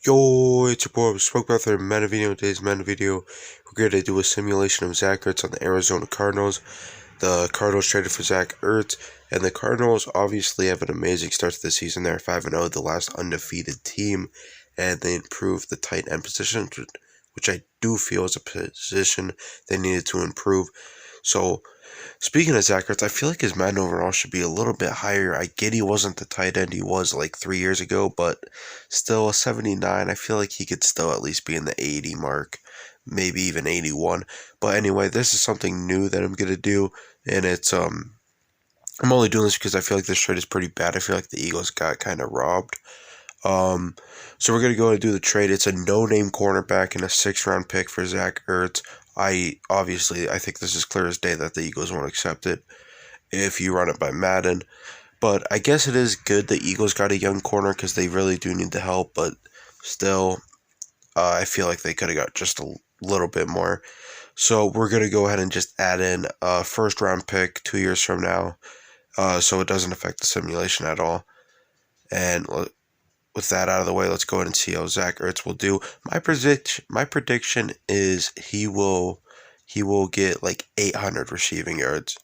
Yo, it's your boy, Smoke about their Madden video. Today's Madden video, we're going to do a simulation of Zach Ertz on the Arizona Cardinals. The Cardinals traded for Zach Ertz, and the Cardinals obviously have an amazing start to the season. They're 5-0, the last undefeated team, and they improved the tight end position, which I do feel is a position they needed to improve. So, speaking of Zach Ertz, I feel like his Madden overall should be a little bit higher. I get he wasn't the tight end he was like 3 years ago, but still a 79. I feel like he could still at least be in the 80 mark, maybe even 81. But anyway, this is something new that I'm going to do, and it's I'm only doing this because I feel like this trade is pretty bad. I feel like the Eagles got kind of robbed. So we're going to go and do the trade. It's a no-name cornerback and a 6th-round pick for Zach Ertz. I think this is clear as day that the Eagles won't accept it if you run it by Madden. But I guess it is good the Eagles got a young corner because they really do need the help. But still, I feel like they could have got just a little bit more. So we're going to go ahead and just add in a 1st-round pick 2 years from now, so it doesn't affect the simulation at all. And with that out of the way, let's go ahead and see how Zach Ertz will do. My prediction is he will get like 800 receiving yards.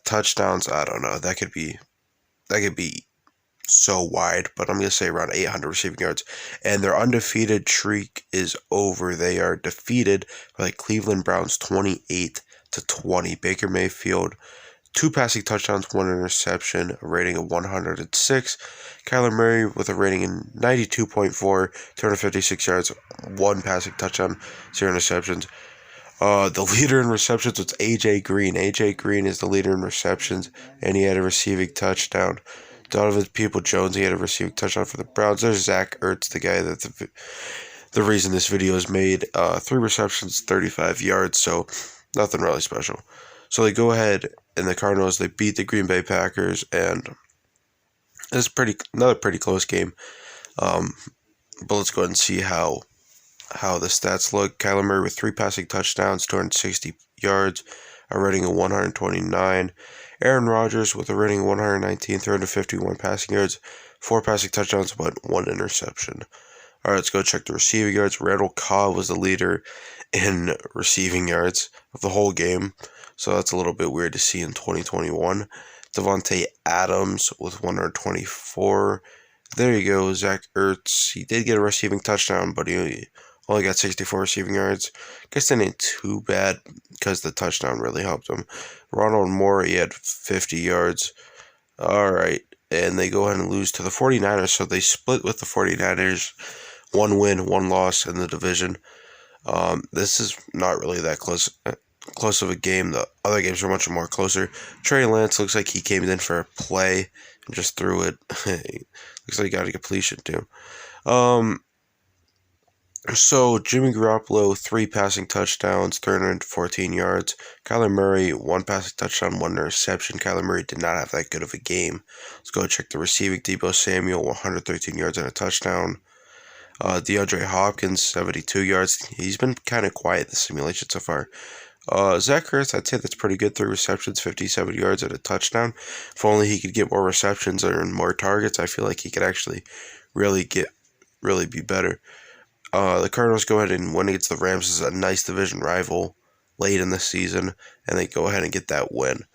Touchdowns, I don't know. That could be so wide, but I'm gonna say around 800 receiving yards. And their undefeated streak is over. They are defeated by the Cleveland Browns 28-20. Baker Mayfield, 2 passing touchdowns, 1 interception, a rating of 106. Kyler Murray with a rating in 92.4, 256 yards, 1 passing touchdown, 0 interceptions. The leader in receptions was A.J. Green. A.J. Green is the leader in receptions, and he had a receiving touchdown. Donovan Peoples-Jones, he had a receiving touchdown for the Browns. There's Zach Ertz, the guy that the reason this video is made. 3 receptions, 35 yards, so nothing really special. So they go ahead, and the Cardinals, they beat the Green Bay Packers, and it's another pretty close game. But let's go ahead and see how the stats look. Kyler Murray with 3 passing touchdowns, 260 yards, a rating of 129. Aaron Rodgers with a rating of 119, 351 passing yards, 4 passing touchdowns, but 1 interception. All right, let's go check the receiving yards. Randall Cobb was the leader in receiving yards of the whole game, so that's a little bit weird to see in 2021. Devontae Adams with 124. There you go, Zach Ertz. He did get a receiving touchdown, but he only got 64 receiving yards. Guess that ain't too bad because the touchdown really helped him. Ronald Moore, he had 50 yards. All right, and they go ahead and lose to the 49ers, so they split with the 49ers. 1 win, 1 loss in the division. This is not really that close of a game. The other games are much more closer. Trey Lance looks like he came in for a play and just threw it. Looks like he got a completion too. So Jimmy Garoppolo, 3 passing touchdowns, 314 yards. Kyler Murray, 1 passing touchdown, 1 interception. Kyler Murray did not have that good of a game. Let's go check the receiving. Deebo Samuel, 113 yards and a touchdown. DeAndre Hopkins, 72 yards. He's been kind of quiet the simulation so far. Zach Ertz, I'd say that's pretty good. 3 receptions, 57 yards and a touchdown. If only he could get more receptions or more targets, I feel like he could actually really be better. The Cardinals go ahead and win against the Rams. This is a nice division rival late in the season, and they go ahead and get that win.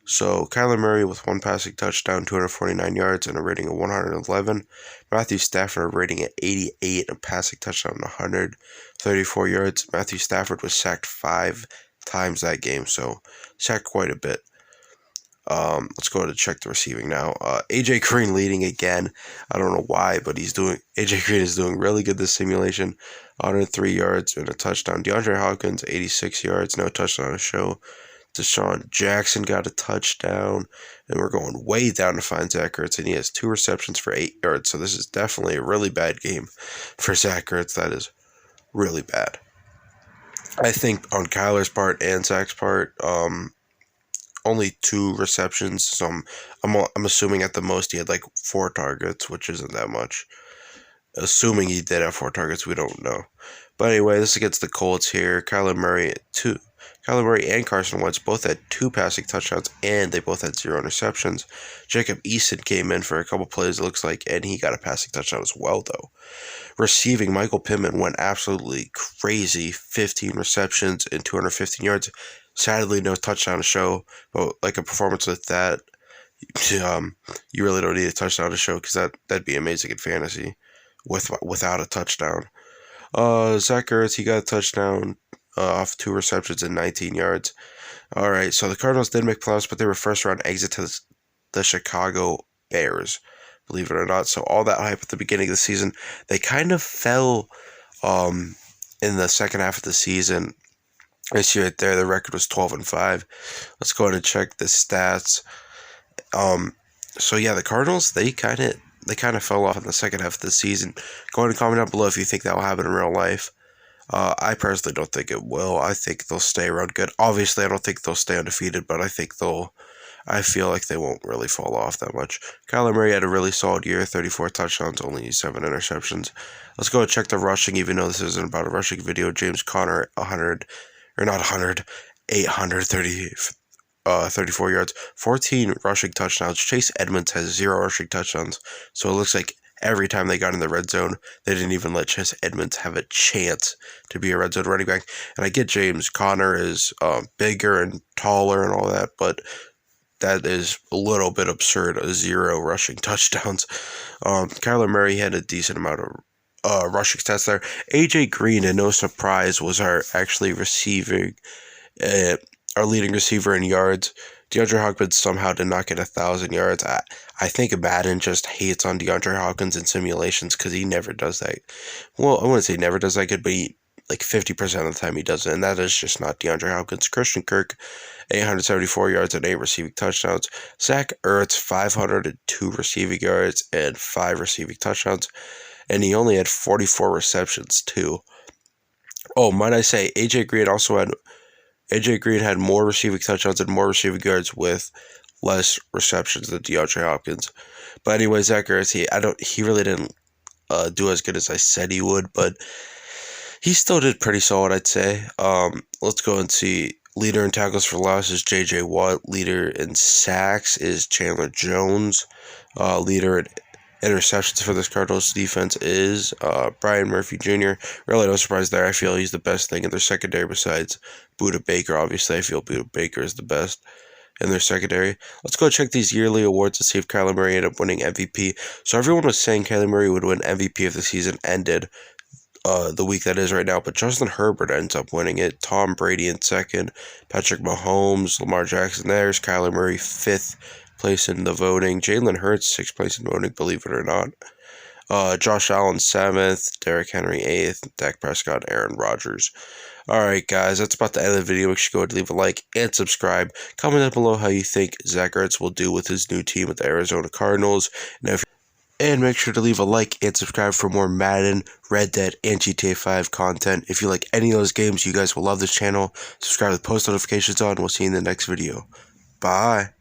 So Kyler Murray with 1 passing touchdown, 249 yards, and a rating of 111. Matthew Stafford, a rating at 88, a passing touchdown, 134 yards. Matthew Stafford was sacked 5 times that game, so sacked quite a bit. Let's go ahead and check the receiving now. A.J. Green leading again. I don't know why, but A.J. Green is doing really good this simulation. 103 yards and a touchdown. DeAndre Hopkins, 86 yards, no touchdown to show. Deshaun Jackson got a touchdown, and we're going way down to find Zach Ertz, and he has 2 receptions for 8 yards, so this is definitely a really bad game for Zach Ertz. That is really bad. I think on Kyler's part and Zach's part, only 2 receptions, so I'm assuming at the most he had like 4 targets, which isn't that much. Assuming he did have 4 targets, we don't know. But anyway, this is against the Colts here. Kyler Murray, Kyler Murray and Carson Wentz both had 2 passing touchdowns, and they both had 0 interceptions. Jacob Eason came in for a couple plays, it looks like, and he got a passing touchdown as well, though. Receiving, Michael Pittman went absolutely crazy, 15 receptions and 215 yards. Sadly, no touchdown to show, but like a performance with that, you really don't need a touchdown to show because that'd be amazing in fantasy without a touchdown. Zach Ertz, he got a touchdown off 2 receptions and 19 yards. All right, so the Cardinals did make playoffs, but they were first-round exit to the Chicago Bears, believe it or not. So all that hype at the beginning of the season, they kind of fell in the second half of the season. I see right there, the record was 12-5. Let's go ahead and check the stats. So yeah, the Cardinals, they kind of fell off in the second half of the season. Go ahead and comment down below if you think that will happen in real life. I personally don't think it will. I think they'll stay around good. Obviously, I don't think they'll stay undefeated, but I feel like they won't really fall off that much. Kyler Murray had a really solid year, 34 touchdowns, only 7 interceptions. Let's go and check the rushing, even though this isn't about a rushing video. James Conner, 34 yards, 14 rushing touchdowns. Chase Edmonds has 0 rushing touchdowns. So it looks like every time they got in the red zone, they didn't even let Chase Edmonds have a chance to be a red zone running back. And I get James Conner is bigger and taller and all that, but that is a little bit absurd, 0 rushing touchdowns. Kyler Murray had a decent amount of rushing stats there. AJ Green, and no surprise, was our leading receiver in yards. DeAndre Hopkins somehow did not get 1,000 yards. I think Madden just hates on DeAndre Hopkins in simulations because he never does that. Well, I wouldn't say never does that good, but like 50% of the time he does it, and that is just not DeAndre Hopkins. Christian Kirk, 874 yards and 8 receiving touchdowns. Zach Ertz, 502 receiving yards and 5 receiving touchdowns, and he only had 44 receptions too. Oh, might I say, AJ Green had more receiving touchdowns and more receiving yards with less receptions than DeAndre Hopkins. But anyway, Zach Ertz, he really didn't do as good as I said he would, but he still did pretty solid, I'd say. Let's go and see. Leader in tackles for loss is J.J. Watt. Leader in sacks is Chandler Jones. Leader in interceptions for this Cardinals defense is Brian Murphy Jr. Really no surprise there. I feel he's the best thing in their secondary besides Budda Baker. Obviously, I feel Budda Baker is the best in their secondary. Let's go check these yearly awards to see if Kyler Murray ended up winning MVP. So everyone was saying Kyler Murray would win MVP if the season ended the week that is right now, but Justin Herbert ends up winning it. Tom Brady in second, Patrick Mahomes, Lamar Jackson there's Kyler Murray 5th place in the voting, Jalen Hurts 6th place in voting, believe it or not. Josh Allen 7th, Derrick Henry 8th, Dak Prescott, Aaron Rodgers. Alright guys, that's about the end of the video. Make sure you go and leave a like and subscribe. Comment down below how you think Zach Ertz will do with his new team with the Arizona Cardinals. And make sure to leave a like and subscribe for more Madden, Red Dead, and GTA 5 content. If you like any of those games, you guys will love this channel. Subscribe with post notifications on. We'll see you in the next video. Bye.